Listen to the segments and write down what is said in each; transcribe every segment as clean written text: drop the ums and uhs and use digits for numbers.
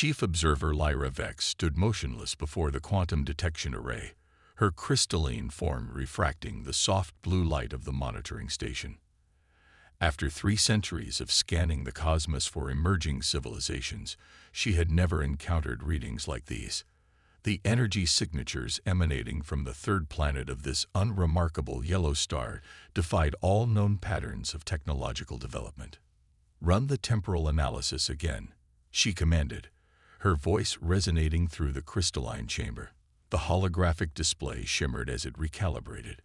Chief observer Lyra Vex stood motionless before the quantum detection array, her crystalline form refracting the soft blue light of the monitoring station. After 3 centuries of scanning the cosmos for emerging civilizations, she had never encountered readings like these. The energy signatures emanating from the third planet of this unremarkable yellow star defied all known patterns of technological development. "Run the temporal analysis again," she commanded, her voice resonating through the crystalline chamber. The holographic display shimmered as it recalibrated,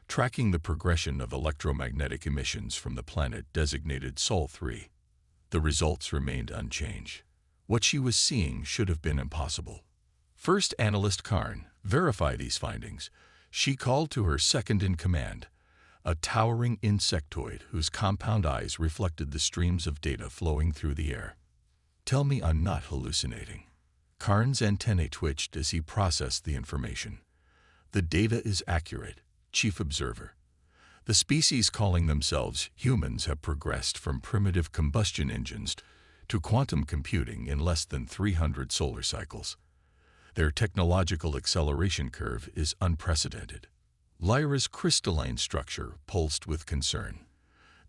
tracking the progression of electromagnetic emissions from the planet designated Sol 3. The results remained unchanged. What she was seeing should have been impossible. First Analyst Karn, verify these findings. She called to her second-in-command, a towering insectoid whose compound eyes reflected the streams of data flowing through the air. "Tell me I'm not hallucinating." Karn's antennae twitched as he processed the information. "The data is accurate, Chief Observer. The species calling themselves humans have progressed from primitive combustion engines to quantum computing in less than 300 solar cycles. Their technological acceleration curve is unprecedented." Lyra's crystalline structure pulsed with concern.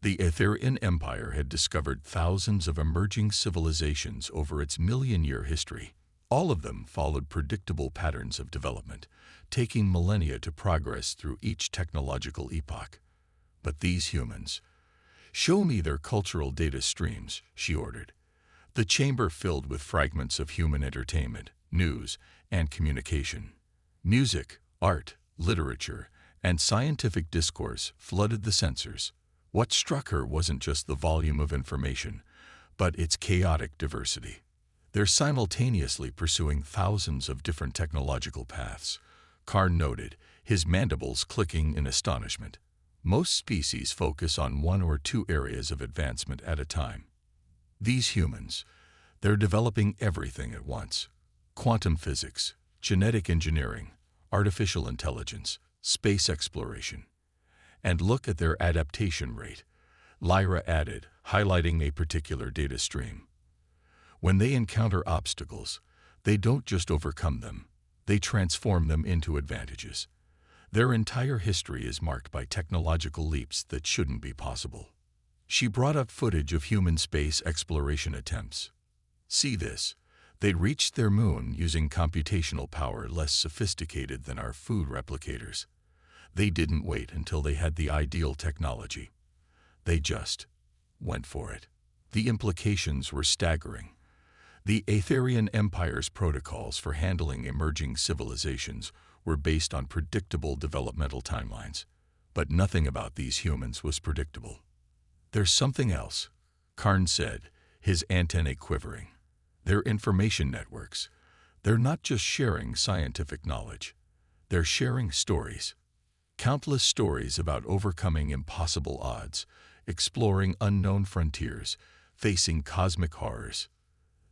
The Aetherian Empire had discovered thousands of emerging civilizations over its million-year history. All of them followed predictable patterns of development, taking millennia to progress through each technological epoch. But these humans— "Show me their cultural data streams," she ordered. The chamber filled with fragments of human entertainment, news, and communication. Music, art, literature, and scientific discourse flooded the sensors. What struck her wasn't just the volume of information, but its chaotic diversity. They're simultaneously pursuing thousands of different technological paths, Karn noted, his mandibles clicking in astonishment. Most species focus on 1 or 2 areas of advancement at a time. These humans— they're developing everything at once. Quantum physics, genetic engineering, artificial intelligence, space exploration. And look at their adaptation rate, Lyra added, highlighting a particular data stream. When they encounter obstacles, they don't just overcome them, they transform them into advantages. Their entire history is marked by technological leaps that shouldn't be possible. She brought up footage of human space exploration attempts. "See this? They reached their moon using computational power less sophisticated than our food replicators. They didn't wait until they had the ideal technology. They just went for it." The implications were staggering. The Aetherian Empire's protocols for handling emerging civilizations were based on predictable developmental timelines. But nothing about these humans was predictable. "There's something else," Karn said, his antennae quivering. "Their information networks. They're not just sharing scientific knowledge. They're sharing stories. Countless stories about overcoming impossible odds, exploring unknown frontiers, facing cosmic horrors.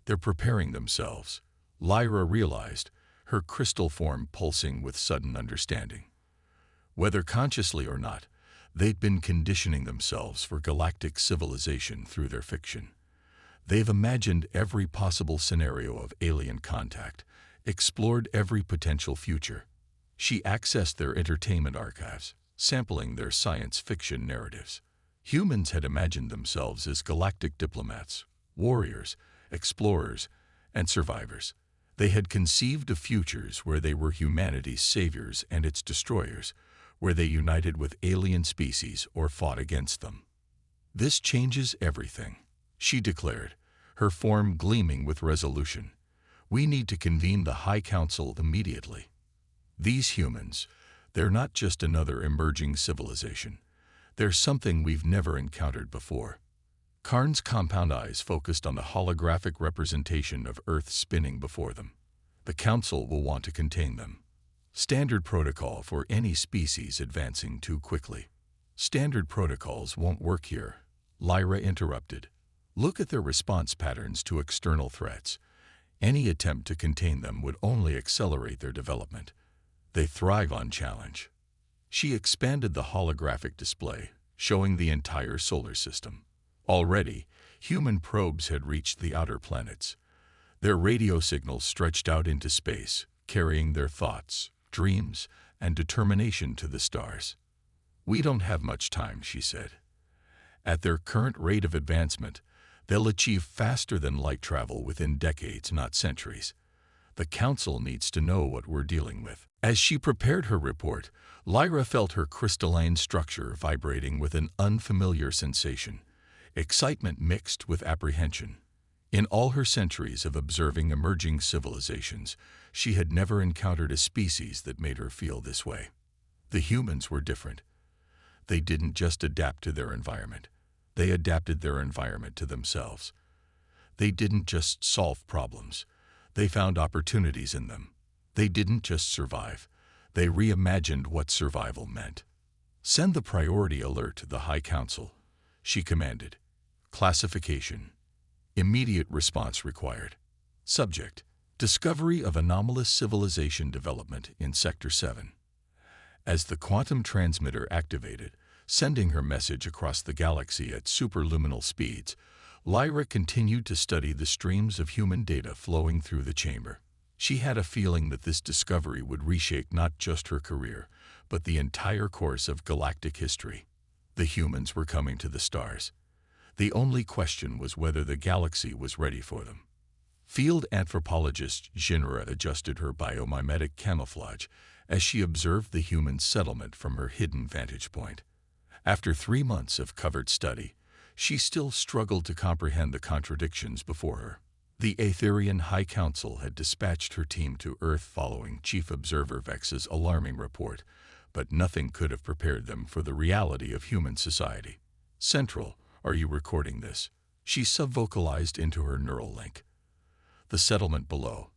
They're preparing themselves," Lyra realized, her crystal form pulsing with sudden understanding. Whether consciously or not, they'd been conditioning themselves for galactic civilization through their fiction. They've imagined every possible scenario of alien contact, explored every potential future. She accessed their entertainment archives, sampling their science fiction narratives. Humans had imagined themselves as galactic diplomats, warriors, explorers, and survivors. They had conceived of futures where they were humanity's saviors and its destroyers, where they united with alien species or fought against them. "This changes everything," she declared, her form gleaming with resolution. "We need to convene the High Council immediately. These humans— they're not just another emerging civilization. They're something we've never encountered before." Karn's compound eyes focused on the holographic representation of Earth spinning before them. "The Council will want to contain them. Standard protocol for any species advancing too quickly." "Standard protocols won't work here," Lyra interrupted. "Look at their response patterns to external threats. Any attempt to contain them would only accelerate their development. They thrive on challenge." She expanded the holographic display, showing the entire solar system. Already, human probes had reached the outer planets. Their radio signals stretched out into space, carrying their thoughts, dreams, and determination to the stars. "We don't have much time," she said. "At their current rate of advancement, they'll achieve faster than light travel within decades, not centuries. The Council needs to know what we're dealing with." As she prepared her report, Lyra felt her crystalline structure vibrating with an unfamiliar sensation, excitement mixed with apprehension. In all her centuries of observing emerging civilizations, she had never encountered a species that made her feel this way. The humans were different. They didn't just adapt to their environment. They adapted their environment to themselves. They didn't just solve problems. They found opportunities in them. They didn't just survive. They reimagined what survival meant. "Send the priority alert to the High Council," she commanded. "Classification. Immediate response required. Subject: discovery of anomalous civilization development in Sector 7. As the quantum transmitter activated, sending her message across the galaxy at superluminal speeds, Lyra continued to study the streams of human data flowing through the chamber. She had a feeling that this discovery would reshape not just her career, but the entire course of galactic history. The humans were coming to the stars. The only question was whether the galaxy was ready for them. Field anthropologist Jinra adjusted her biomimetic camouflage as she observed the human settlement from her hidden vantage point. After 3 months of covert study, she still struggled to comprehend the contradictions before her. The Aetherian High Council had dispatched her team to Earth following Chief Observer Vex's alarming report, but nothing could have prepared them for the reality of human society. "Central, are you recording this?" she subvocalized into her neural link. The settlement below.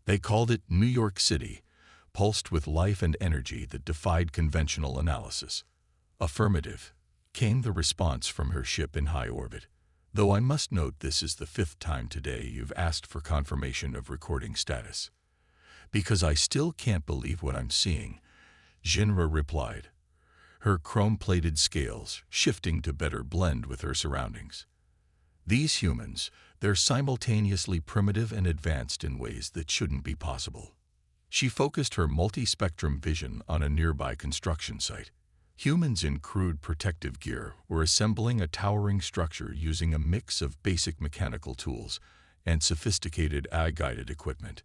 They called it New York City, pulsed with life and energy that defied conventional analysis. "Affirmative," came the response from her ship in high orbit. "Though I must note this is the 5th time today you've asked for confirmation of recording status." "Because I still can't believe what I'm seeing," Jinra replied, her chrome-plated scales shifting to better blend with her surroundings. "These humans, they're simultaneously primitive and advanced in ways that shouldn't be possible." She focused her multi-spectrum vision on a nearby construction site. Humans in crude protective gear were assembling a towering structure using a mix of basic mechanical tools and sophisticated AI-guided equipment.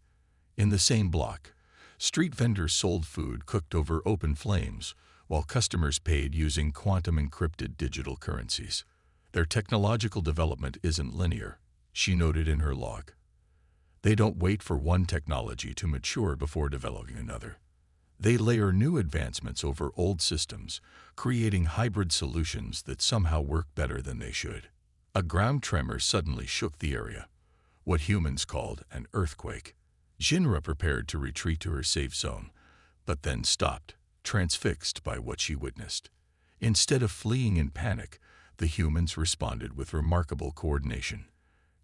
In the same block, street vendors sold food cooked over open flames, while customers paid using quantum-encrypted digital currencies. "Their technological development isn't linear," she noted in her log. "They don't wait for one technology to mature before developing another. They layer new advancements over old systems, creating hybrid solutions that somehow work better than they should." A ground tremor suddenly shook the area, what humans called an earthquake. Jinra prepared to retreat to her safe zone, but then stopped, transfixed by what she witnessed. Instead of fleeing in panic, the humans responded with remarkable coordination.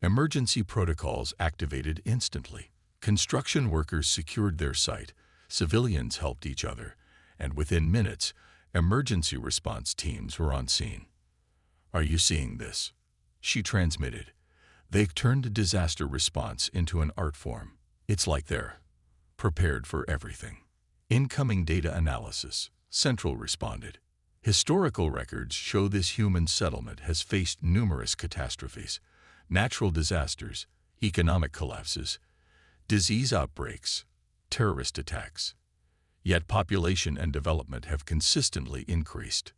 Emergency protocols activated instantly. Construction workers secured their site, civilians helped each other, and within minutes, emergency response teams were on scene. "Are you seeing this?" she transmitted. "They've turned disaster response into an art form. It's like they're prepared for everything." "Incoming data analysis," Central responded. "Historical records show this human settlement has faced numerous catastrophes: natural disasters, economic collapses, disease outbreaks, terrorist attacks. Yet population and development have consistently increased."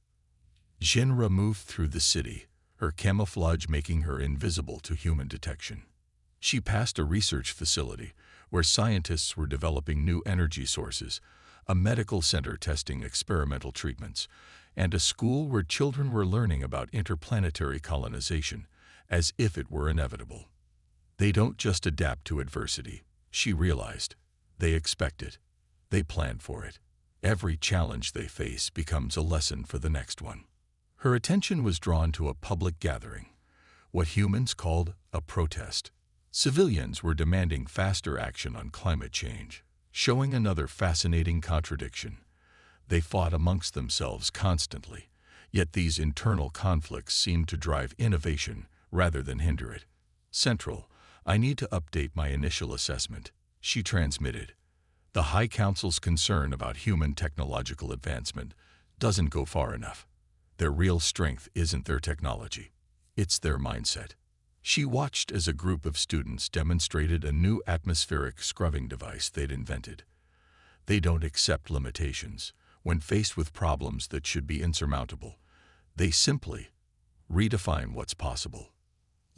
Jinra moved through the city, her camouflage making her invisible to human detection. She passed a research facility where scientists were developing new energy sources, a medical center testing experimental treatments, and a school where children were learning about interplanetary colonization, as if it were inevitable. They don't just adapt to adversity, she realized. They expect it. They plan for it. Every challenge they face becomes a lesson for the next one. Her attention was drawn to a public gathering, what humans called a protest. Civilians were demanding faster action on climate change, showing another fascinating contradiction. They fought amongst themselves constantly, yet these internal conflicts seemed to drive innovation rather than hinder it. "Central, I need to update my initial assessment, she transmitted. The High Council's concern about human technological advancement doesn't go far enough. Their real strength isn't their technology. It's their mindset. She watched as a group of students demonstrated a new atmospheric scrubbing device they'd invented. They don't accept limitations. When faced with problems that should be insurmountable, they simply redefine what's possible.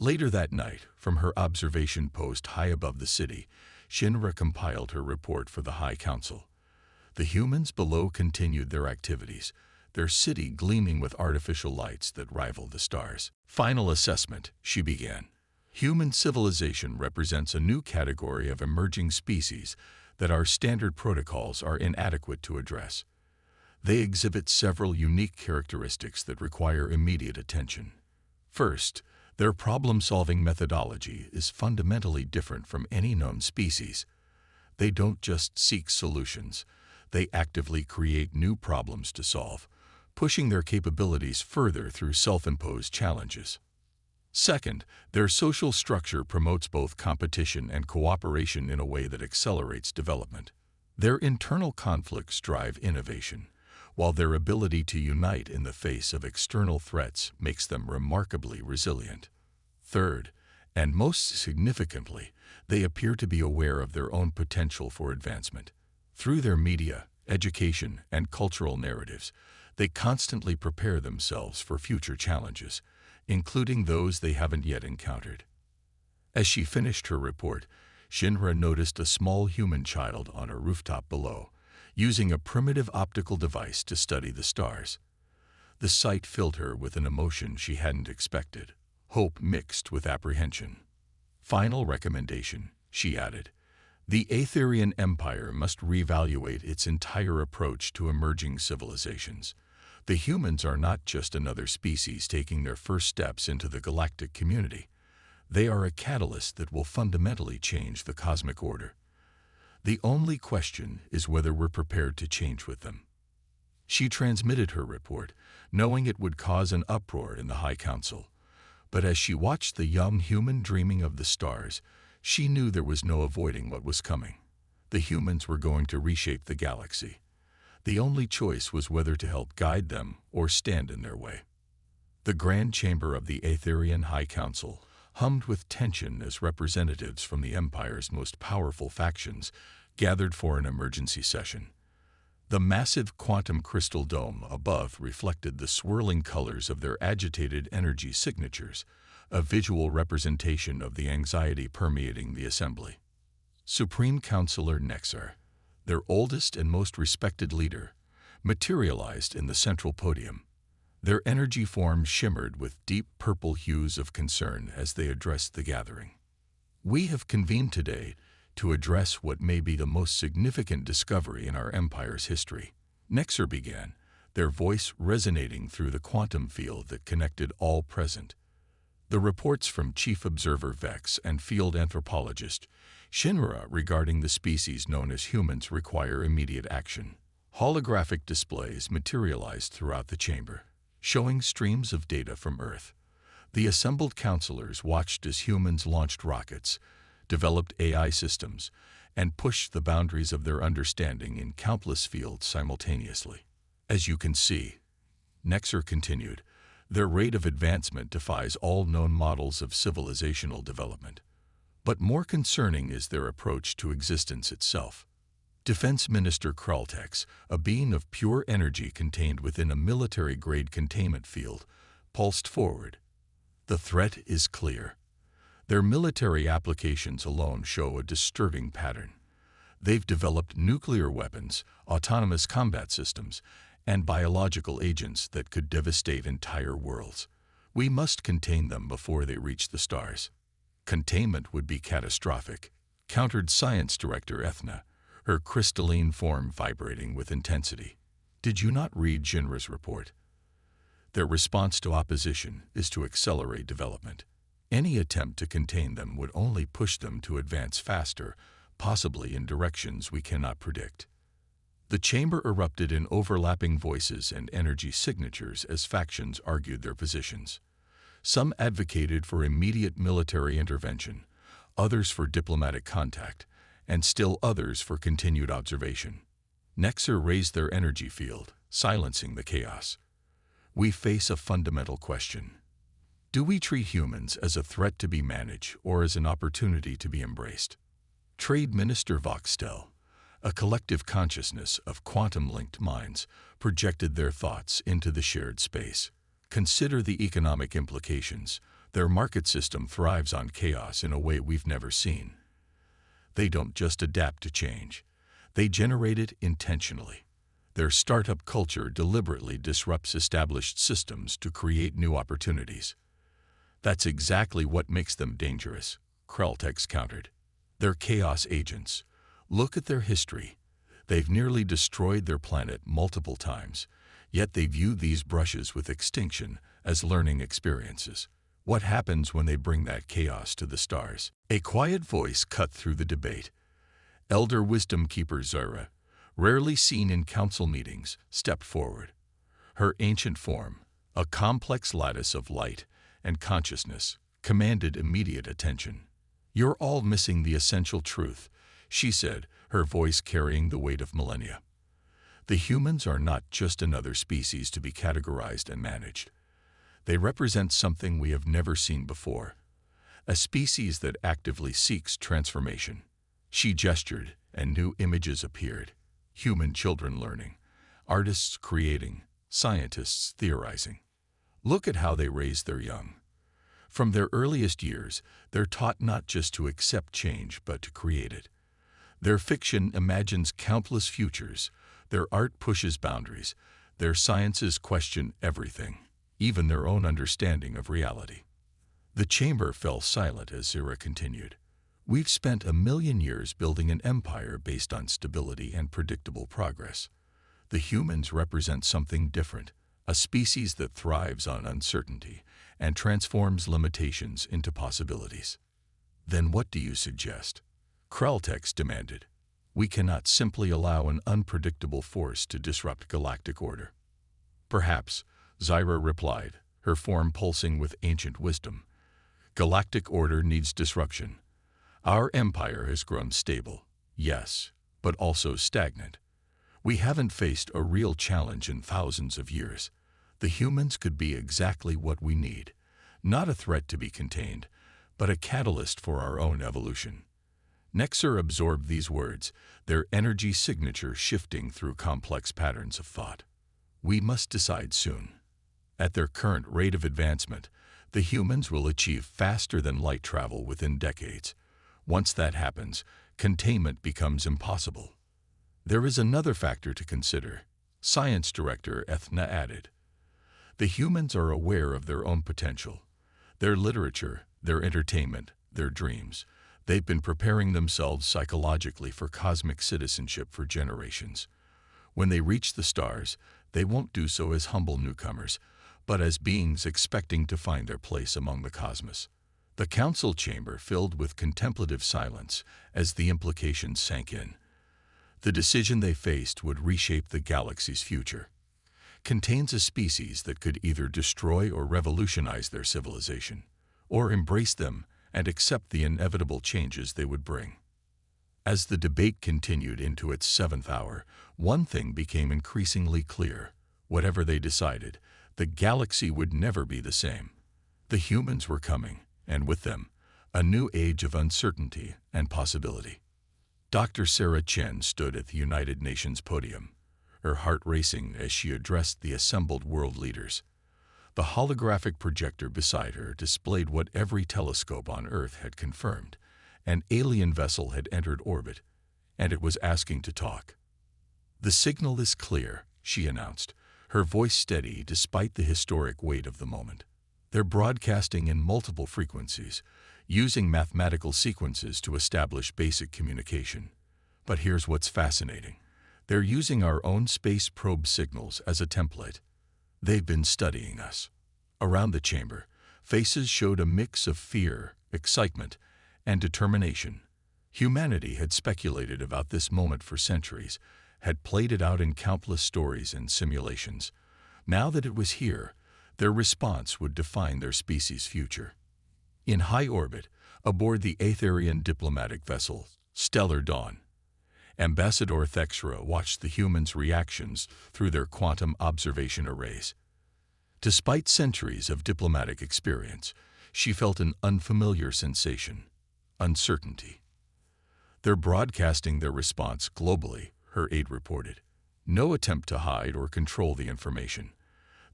Later that night, from her observation post high above the city, Shinra compiled her report for the High Council. The humans below continued their activities, their city gleaming with artificial lights that rivaled the stars. Final assessment, she began. Human civilization represents a new category of emerging species that our standard protocols are inadequate to address. They exhibit several unique characteristics that require immediate attention. First, their problem-solving methodology is fundamentally different from any known species. They don't just seek solutions, they actively create new problems to solve, pushing their capabilities further through self-imposed challenges. Second, their social structure promotes both competition and cooperation in a way that accelerates development. Their internal conflicts drive innovation, while their ability to unite in the face of external threats makes them remarkably resilient. Third, and most significantly, they appear to be aware of their own potential for advancement. Through their media, education, and cultural narratives, they constantly prepare themselves for future challenges, including those they haven't yet encountered. As she finished her report, Shinra noticed a small human child on a rooftop below, using a primitive optical device to study the stars. The sight filled her with an emotion she hadn't expected, hope mixed with apprehension. Final recommendation, she added. The Aetherian Empire must reevaluate its entire approach to emerging civilizations. The humans are not just another species taking their first steps into the galactic community. They are a catalyst that will fundamentally change the cosmic order. The only question is whether we're prepared to change with them. She transmitted her report, knowing it would cause an uproar in the High Council. But as she watched the young human dreaming of the stars, she knew there was no avoiding what was coming. The humans were going to reshape the galaxy. The only choice was whether to help guide them or stand in their way. The grand chamber of the Aetherian High Council hummed with tension as representatives from the Empire's most powerful factions gathered for an emergency session. The massive quantum crystal dome above reflected the swirling colors of their agitated energy signatures, a visual representation of the anxiety permeating the assembly. Supreme Counselor Nexar, their oldest and most respected leader, materialized in the central podium. Their energy form shimmered with deep purple hues of concern as they addressed the gathering. We have convened today to address what may be the most significant discovery in our empire's history. Nexar began, their voice resonating through the quantum field that connected all present. The reports from Chief Observer Vex and field anthropologist Shinra regarding the species known as humans require immediate action. Holographic displays materialized throughout the chamber, showing streams of data from Earth. The assembled counselors watched as humans launched rockets, developed AI systems, and pushed the boundaries of their understanding in countless fields simultaneously. As you can see, Nexar continued, their rate of advancement defies all known models of civilizational development. But more concerning is their approach to existence itself. Defense Minister Kraltex, a being of pure energy contained within a military-grade containment field, pulsed forward. The threat is clear. Their military applications alone show a disturbing pattern. They've developed nuclear weapons, autonomous combat systems, and biological agents that could devastate entire worlds. We must contain them before they reach the stars. Containment would be catastrophic, countered Science Director Ethna, her crystalline form vibrating with intensity. Did you not read Shinra's report? Their response to opposition is to accelerate development. Any attempt to contain them would only push them to advance faster, possibly in directions we cannot predict. The chamber erupted in overlapping voices and energy signatures as factions argued their positions. Some advocated for immediate military intervention, others for diplomatic contact, and still others for continued observation. Nexer raised their energy field, silencing the chaos. We face a fundamental question. Do we treat humans as a threat to be managed or as an opportunity to be embraced? Trade Minister Voxtel, a collective consciousness of quantum-linked minds, projected their thoughts into the shared space. Consider the economic implications. Their market system thrives on chaos in a way we've never seen. They don't just adapt to change. They generate it intentionally. Their startup culture deliberately disrupts established systems to create new opportunities. That's exactly what makes them dangerous, Krelltex countered. They're chaos agents. Look at their history. They've nearly destroyed their planet multiple times, yet they view these brushes with extinction as learning experiences. What happens when they bring that chaos to the stars? A quiet voice cut through the debate. Elder Wisdom Keeper Zara, rarely seen in council meetings, stepped forward. Her ancient form, a complex lattice of light and consciousness, commanded immediate attention. "You're all missing the essential truth," she said, her voice carrying the weight of millennia. "The humans are not just another species to be categorized and managed. They represent something we have never seen before, a species that actively seeks transformation." She gestured, and new images appeared. Human children learning, artists creating, scientists theorizing. Look at how they raise their young. From their earliest years, they're taught not just to accept change, but to create it. Their fiction imagines countless futures. Their art pushes boundaries. Their sciences question everything, even their own understanding of reality. The chamber fell silent as Zira continued. "We've spent 1,000,000 years building an empire based on stability and predictable progress. The humans represent something different, a species that thrives on uncertainty and transforms limitations into possibilities." "Then what do you suggest?" Krelltex demanded. "We cannot simply allow an unpredictable force to disrupt galactic order." "Perhaps," Zyra replied, her form pulsing with ancient wisdom. "Galactic order needs disruption. Our empire has grown stable, yes, but also stagnant. We haven't faced a real challenge in thousands of years. The humans could be exactly what we need, not a threat to be contained, but a catalyst for our own evolution." Nexer absorbed these words, their energy signature shifting through complex patterns of thought. "We must decide soon. At their current rate of advancement, the humans will achieve faster than light travel within decades. Once that happens, containment becomes impossible." "There is another factor to consider," Science Director Ethna added. "The humans are aware of their own potential. Their literature, their entertainment, their dreams. They've been preparing themselves psychologically for cosmic citizenship for generations. When they reach the stars, they won't do so as humble newcomers, but as beings expecting to find their place among the cosmos." The council chamber filled with contemplative silence as the implications sank in. The decision they faced would reshape the galaxy's future. Contains a species that could either destroy or revolutionize their civilization, or embrace them and accept the inevitable changes they would bring. As the debate continued into its 7th hour, one thing became increasingly clear. Whatever they decided, the galaxy would never be the same. The humans were coming, and with them, a new age of uncertainty and possibility. Dr. Sarah Chen stood at the United Nations podium, her heart racing as she addressed the assembled world leaders. The holographic projector beside her displayed what every telescope on Earth had confirmed. An alien vessel had entered orbit, and it was asking to talk. "The signal is clear," she announced, her voice steady despite the historic weight of the moment. "They're broadcasting in multiple frequencies, using mathematical sequences to establish basic communication. But here's what's fascinating. They're using our own space probe signals as a template. They've been studying us." Around the chamber, faces showed a mix of fear, excitement, and determination. Humanity had speculated about this moment for centuries, had played it out in countless stories and simulations. Now that it was here, their response would define their species' future. In high orbit, Aboard the Aetherian diplomatic vessel, Stellar Dawn, Ambassador Thexra watched the humans' reactions through their quantum observation arrays. Despite centuries of diplomatic experience, she felt an unfamiliar sensation: uncertainty. They're broadcasting their response globally, her aide reported. No attempt to hide or control the information.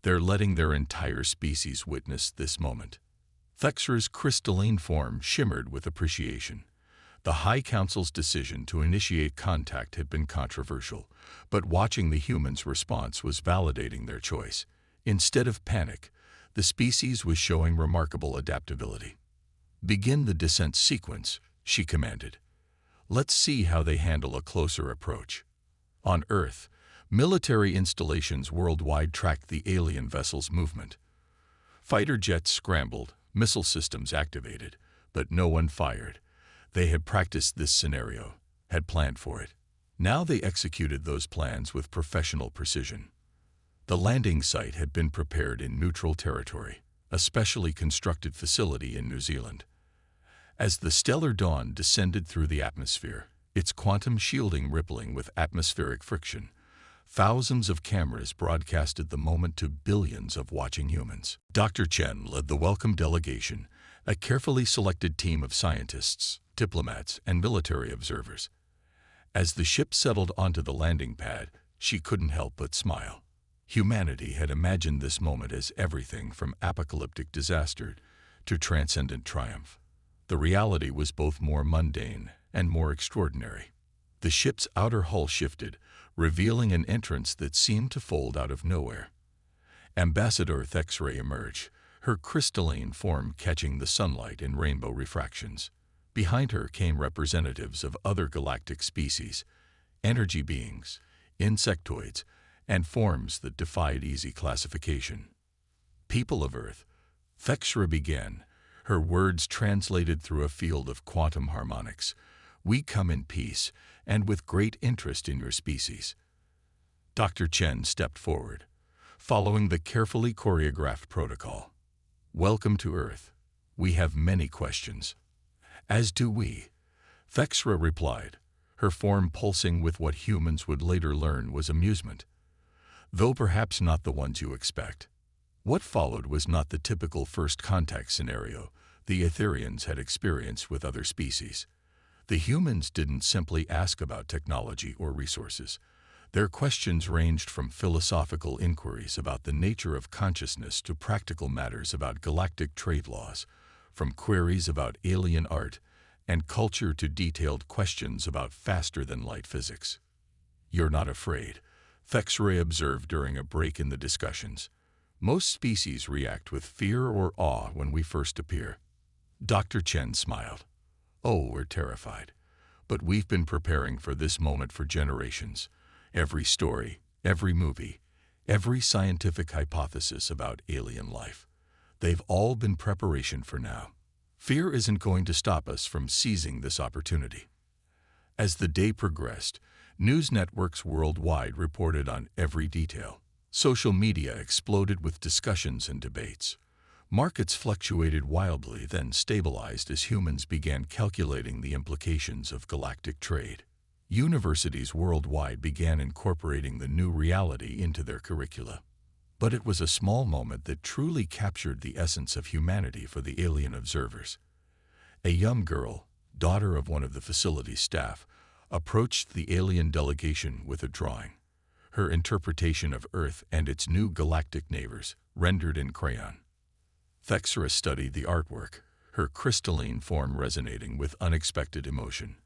They're letting their entire species witness this moment. Thexra's crystalline form shimmered with appreciation. The High Council's decision to initiate contact had been controversial, but watching the humans' response was validating their choice. Instead of panic, the species was showing remarkable adaptability. "Begin the descent sequence," she commanded. "Let's see how they handle a closer approach." On Earth, military installations worldwide tracked the alien vessel's movement. Fighter jets scrambled, missile systems activated, but no one fired. They had practiced this scenario, had planned for it. Now they executed those plans with professional precision. The landing site had been prepared in neutral territory, a specially constructed facility in New Zealand. As the Stellar Dawn descended through the atmosphere, its quantum shielding rippling with atmospheric friction, thousands of cameras broadcasted the moment to billions of watching humans. Dr. Chen led the welcome delegation, a carefully selected team of scientists, diplomats, and military observers. As the ship settled onto the landing pad, she couldn't help but smile. Humanity had imagined this moment as everything from apocalyptic disaster to transcendent triumph. The reality was both more mundane and more extraordinary. The ship's outer hull shifted, revealing an entrance that seemed to fold out of nowhere. Ambassador Thexra emerged, her crystalline form catching the sunlight in rainbow refractions. Behind her came representatives of other galactic species, energy beings, insectoids, and forms that defied easy classification. "People of Earth," Thexra began, her words translated through a field of quantum harmonics, "we come in peace and with great interest in your species." Dr. Chen stepped forward, following the carefully choreographed protocol. "Welcome to Earth. We have many questions." "As do we," Thexra replied, her form pulsing with what humans would later learn was amusement. Though perhaps not the ones you expect. What followed was not the typical first contact scenario the Aetherians had experienced with other species. The humans didn't simply ask about technology or resources. Their questions ranged from philosophical inquiries about the nature of consciousness to practical matters about galactic trade laws, from queries about alien art and culture to detailed questions about faster-than-light physics. "You're not afraid," Thexra observed during a break in the discussions. "Most species react with fear or awe when we first appear." Dr. Chen smiled. "Oh, we're terrified. But we've been preparing for this moment for generations. Every story, every movie, every scientific hypothesis about alien life. They've all been preparation for now. Fear isn't going to stop us from seizing this opportunity." As the day progressed, news networks worldwide reported on every detail. Social media exploded with discussions and debates. Markets fluctuated wildly, then stabilized as humans began calculating the implications of galactic trade. Universities worldwide began incorporating the new reality into their curricula. But it was a small moment that truly captured the essence of humanity for the alien observers. A young girl, daughter of one of the facility's staff, approached the alien delegation with a drawing. Her interpretation of Earth and its new galactic neighbors, rendered in crayon. Thexra studied the artwork, her crystalline form resonating with unexpected emotion.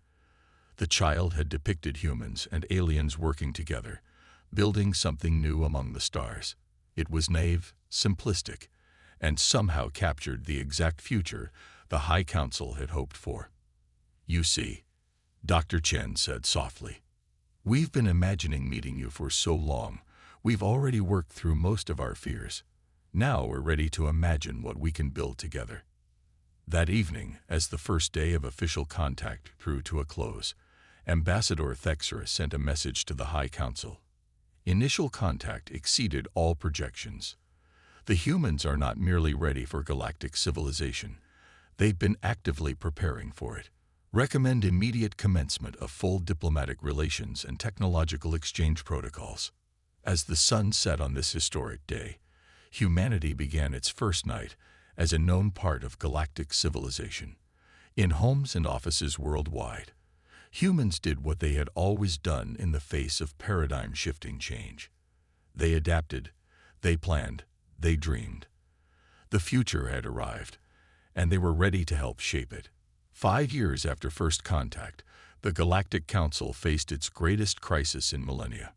The child had depicted humans and aliens working together, building something new among the stars. It was naive, simplistic, and somehow captured the exact future the High Council had hoped for. "You see," Dr. Chen said softly, "we've been imagining meeting you for so long. We've already worked through most of our fears. Now we're ready to imagine what we can build together." That evening, as the first day of official contact drew to a close, Ambassador Thexra sent a message to the High Council. Initial contact exceeded all projections. The humans are not merely ready for galactic civilization. They've been actively preparing for it. Recommend immediate commencement of full diplomatic relations and technological exchange protocols. As the sun set on this historic day, humanity began its first night as a known part of galactic civilization. In homes and offices worldwide, humans did what they had always done in the face of paradigm-shifting change. They adapted, they planned, they dreamed. The future had arrived, and they were ready to help shape it. 5 years after first contact, the Galactic Council faced its greatest crisis in millennia.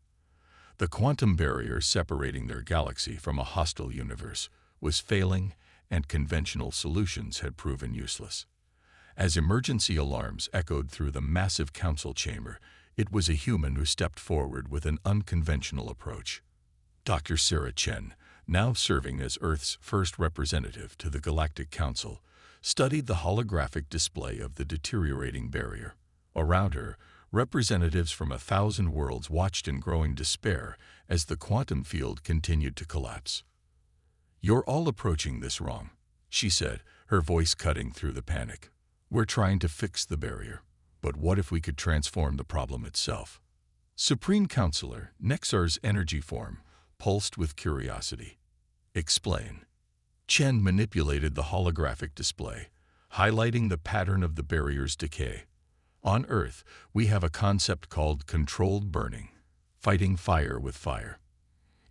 The quantum barrier separating their galaxy from a hostile universe was failing, and conventional solutions had proven useless. As emergency alarms echoed through the massive council chamber, it was a human who stepped forward with an unconventional approach. Dr. Sarah Chen, now serving as Earth's first representative to the Galactic Council, studied the holographic display of the deteriorating barrier. Around her, representatives from 1,000 worlds watched in growing despair as the quantum field continued to collapse. "You're all approaching this wrong," she said, her voice cutting through the panic. "We're trying to fix the barrier, but what if we could transform the problem itself?" Supreme Counselor Nexar's energy form pulsed with curiosity. "Explain." Chen manipulated the holographic display, highlighting the pattern of the barrier's decay. "On Earth, we have a concept called controlled burning, fighting fire with fire.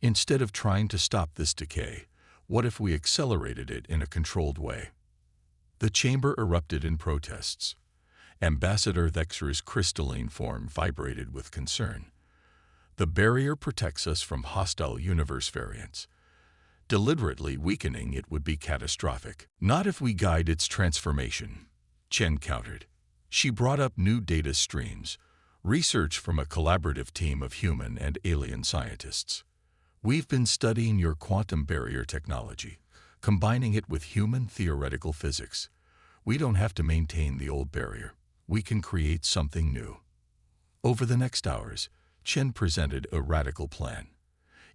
Instead of trying to stop this decay, what if we accelerated it in a controlled way?" The chamber erupted in protests. Ambassador Thexer's crystalline form vibrated with concern. "The barrier protects us from hostile universe variants. Deliberately weakening it would be catastrophic. Not if we guide its transformation," Chen countered. She brought up new data streams, research from a collaborative team of human and alien scientists. "We've been studying your quantum barrier technology, combining it with human theoretical physics. We don't have to maintain the old barrier. We can create something new." Over the next hours, Chen presented a radical plan.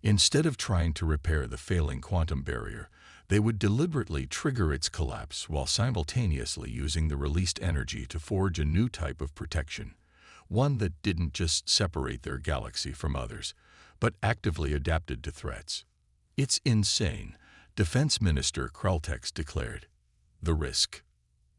Instead of trying to repair the failing quantum barrier, they would deliberately trigger its collapse while simultaneously using the released energy to forge a new type of protection, one that didn't just separate their galaxy from others, but actively adapted to threats. "It's insane," Defense Minister Kraltex declared. "The risk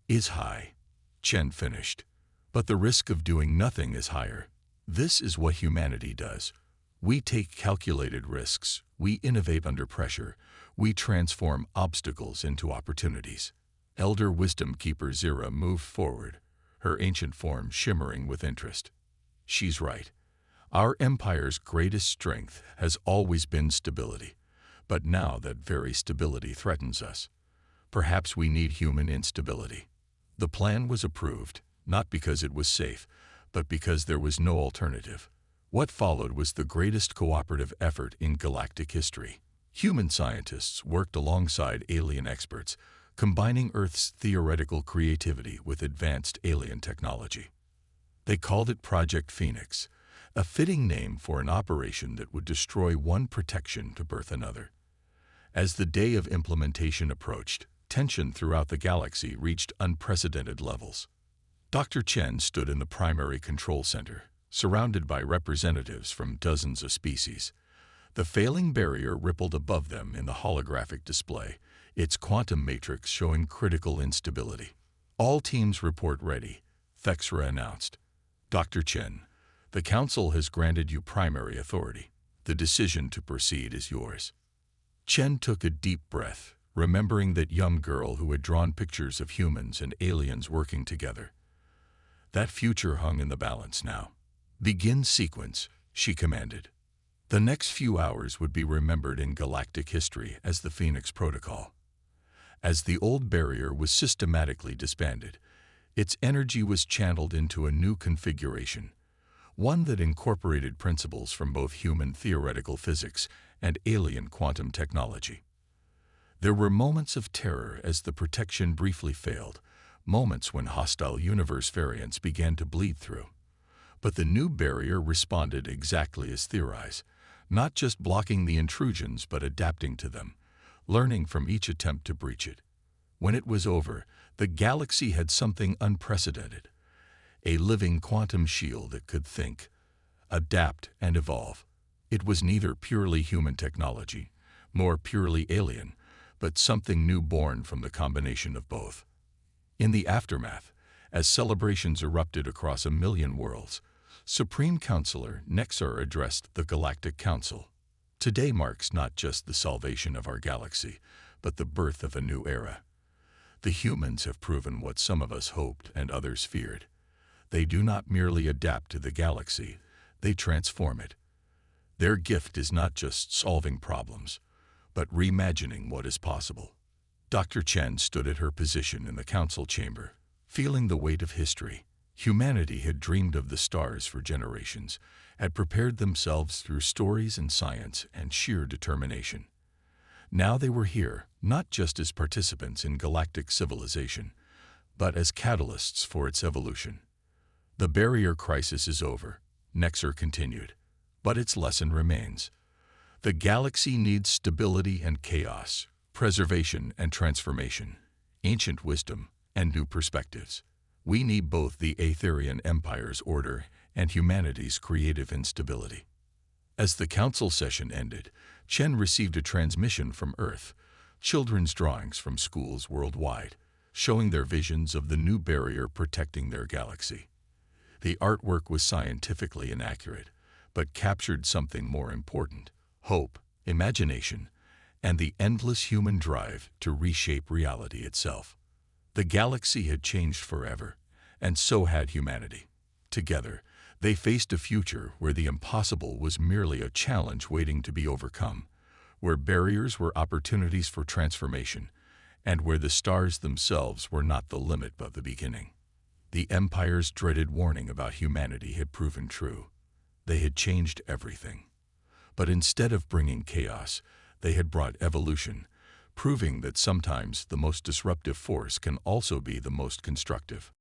is high," Chen finished. "But the risk of doing nothing is higher. This is what humanity does. We take calculated risks, we innovate under pressure, we transform obstacles into opportunities." Elder Wisdom Keeper Zira moved forward, her ancient form shimmering with interest. "She's right. Our empire's greatest strength has always been stability, but now that very stability threatens us. Perhaps we need human instability." The plan was approved, not because it was safe, but because there was no alternative. What followed was the greatest cooperative effort in galactic history. Human scientists worked alongside alien experts, combining Earth's theoretical creativity with advanced alien technology. They called it Project Phoenix, a fitting name for an operation that would destroy one protection to birth another. As the day of implementation approached, tension throughout the galaxy reached unprecedented levels. Dr. Chen stood in the primary control center, surrounded by representatives from dozens of species. The failing barrier rippled above them in the holographic display, its quantum matrix showing critical instability. "All teams report ready," Thexra announced. "Dr. Chen, the Council has granted you primary authority. The decision to proceed is yours." Chen took a deep breath, remembering that young girl who had drawn pictures of humans and aliens working together. That future hung in the balance now. "Begin sequence," she commanded. The next few hours would be remembered in galactic history as the Phoenix Protocol. As the old barrier was systematically disbanded, its energy was channeled into a new configuration, one that incorporated principles from both human theoretical physics and alien quantum technology. There were moments of terror as the protection briefly failed, moments when hostile universe variants began to bleed through. But the new barrier responded exactly as theorized, not just blocking the intrusions but adapting to them, learning from each attempt to breach it. When it was over, the galaxy had something unprecedented, a living quantum shield that could think, adapt, and evolve. It was neither purely human technology, nor purely alien, but something new born from the combination of both. In the aftermath, as celebrations erupted across 1,000,000 worlds, Supreme Counselor Nexar addressed the Galactic Council. Today marks not just the salvation of our galaxy, but the birth of a new era. The humans have proven what some of us hoped and others feared. They do not merely adapt to the galaxy, they transform it. Their gift is not just solving problems, but reimagining what is possible. Dr. Chen stood at her position in the council chamber, feeling the weight of history. Humanity had dreamed of the stars for generations, had prepared themselves through stories and science and sheer determination. Now they were here, not just as participants in galactic civilization, but as catalysts for its evolution. The barrier crisis is over, Nexar continued, but its lesson remains. The galaxy needs stability and chaos, preservation and transformation, ancient wisdom and new perspectives. We need both the Aetherian Empire's order and humanity's creative instability. As the council session ended, Chen received a transmission from Earth, children's drawings from schools worldwide, showing their visions of the new barrier protecting their galaxy. The artwork was scientifically inaccurate, but captured something more important: hope, imagination, and the endless human drive to reshape reality itself. The galaxy had changed forever, and so had humanity. Together, they faced a future where the impossible was merely a challenge waiting to be overcome, where barriers were opportunities for transformation, and where the stars themselves were not the limit but the beginning. The Empire's dreaded warning about humanity had proven true. They had changed everything. But instead of bringing chaos, they had brought evolution, proving that sometimes the most disruptive force can also be the most constructive.